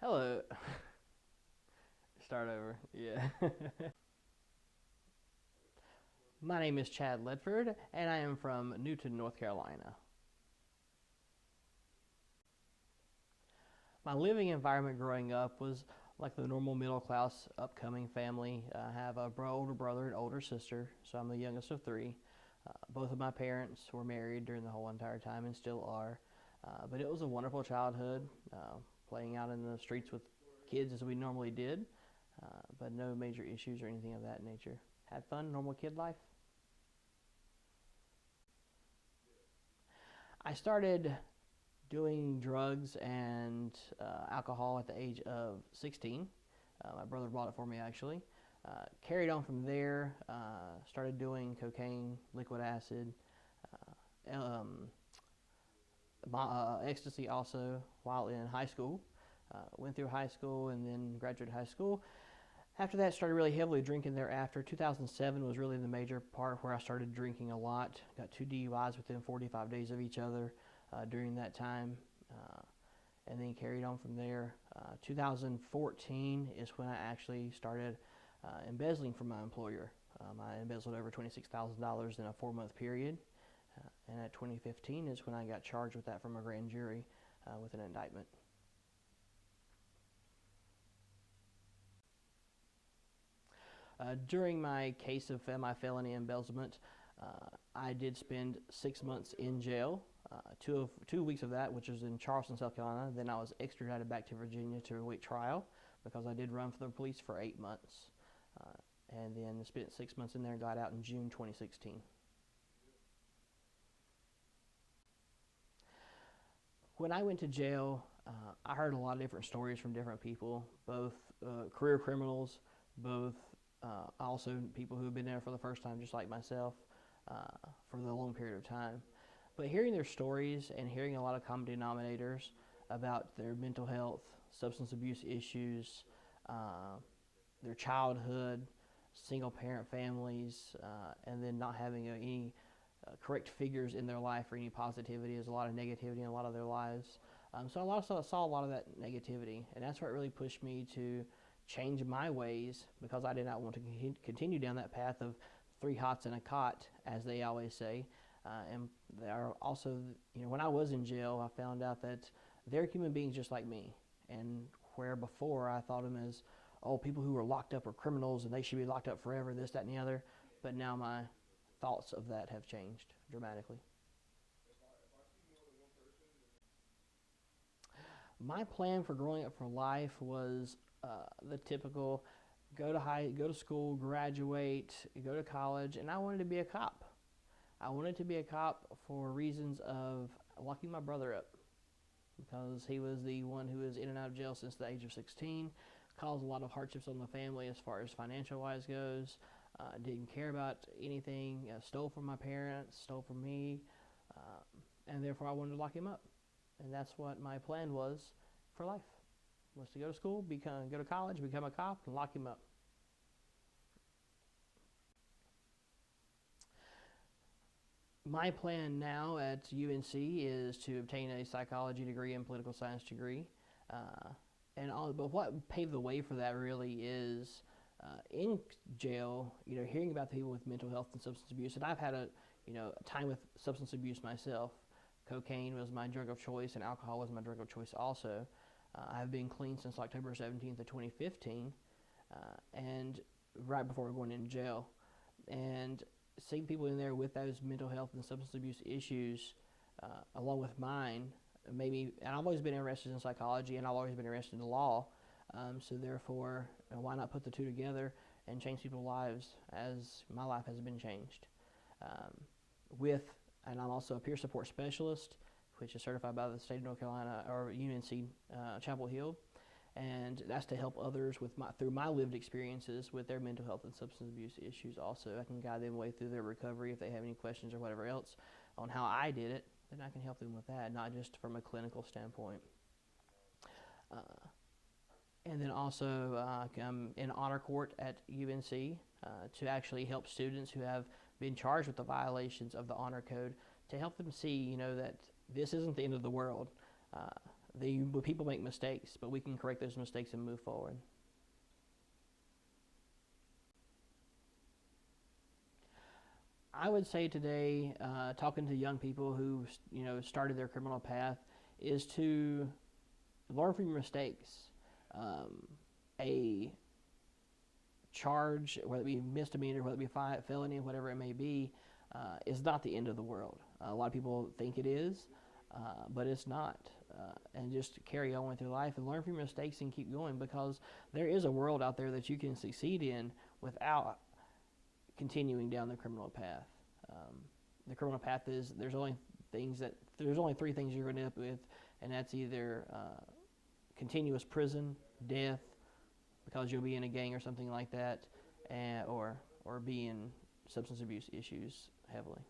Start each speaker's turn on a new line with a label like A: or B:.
A: Hello. Start over. Yeah. My name is Chad Ledford, and I am from Newton, North Carolina. My living environment growing up was like the normal middle class upcoming family. I have a older brother and older sister, so I'm the youngest of three. Both of my parents were married during the whole entire time and still are. But it was a wonderful childhood, playing out in the streets with kids as we normally did, but no major issues or anything of that nature. Had fun, normal kid life. I started doing drugs and alcohol at the age of 16. My brother bought it for me actually. Carried on from there, started doing cocaine, liquid acid, um, ecstasy also while in high school. Went through high school and then graduated high school. After that, started really heavily drinking thereafter. 2007 was really the major part where I started drinking a lot. Got two DUIs within 45 days of each other during that time, uh, and then carried on from there. 2014 is when I actually started embezzling from my employer. I embezzled over $26,000 in a 4-month period, and at 2015 is when I got charged with that from a grand jury with an indictment. During my case of my felony embezzlement, I did spend 6 months in jail. 2 weeks of that, which was in Charleston, South Carolina. Then I was extradited back to Virginia to await trial because I did run for the police for 8 months, uh, and then spent 6 months in there and got out in June 2016. When I went to jail, I heard a lot of different stories from different people, both career criminals, both also people who have been there for the first time, just like myself, for the long period of time. But hearing their stories and hearing a lot of common denominators about their mental health, substance abuse issues, uh, their childhood, single parent families, and then not having any correct figures in their life or any positivity. There's a lot of negativity in a lot of their lives. So saw a lot of that negativity, and that's what really pushed me to change my ways because I did not want to continue down that path of three hots and a cot, as they always say. And there are also, when I was in jail, I found out that they're human beings just like me. And where before I thought them as, oh, people who were locked up are criminals and they should be locked up forever, this, that, and the other. But now my thoughts of that have changed dramatically. My plan for growing up for life was the typical go to school, graduate, go to college, and I wanted to be a cop. I wanted to be a cop for reasons of locking my brother up because he was the one who was in and out of jail since the age of 16, caused a lot of hardships on the family as far as financial wise goes. Didn't care about anything, stole from my parents, stole from me, uh, and therefore I wanted to lock him up. And that's what my plan was for life: was to go to school, go to college, become a cop, and lock him up. My plan now at UNC is to obtain a psychology degree and political science degree. Uh, but what paved the way for that really is in jail, hearing about the people with mental health and substance abuse. And I've had a time with substance abuse myself. Cocaine was my drug of choice, and alcohol was my drug of choice also. I've been clean since October 17th of 2015, and right before going into jail. And seeing people in there with those mental health and substance abuse issues, along with mine, maybe, and I've always been interested in psychology and I've always been interested in the law. So therefore, why not put the two together and change people's lives as my life has been changed? Um, with, and I'm also a peer support specialist, which is certified by the state of North Carolina or UNC Chapel Hill, and that's to help others with through my lived experiences with their mental health and substance abuse issues. Also, I can guide them way through their recovery if they have any questions or whatever else on how I did it. Then I can help them with that, not just from a clinical standpoint. Uh, and then also, I'm in honor court at UNC to actually help students who have been charged with the violations of the honor code to help them see, that this isn't the end of the world. Uh, people make mistakes, but we can correct those mistakes and move forward. I would say today, talking to young people who started their criminal path, is to learn from your mistakes. A charge, whether it be misdemeanor, whether it be felony, whatever it may be, is not the end of the world. A lot of people think it is, but it's not. And just carry on with your life and learn from your mistakes and keep going, because there is a world out there that you can succeed in without continuing down the criminal path. The criminal path is there's only three things you're going to end up with, and that's either continuous prison, death, because you'll be in a gang or something like that, or be in substance abuse issues heavily.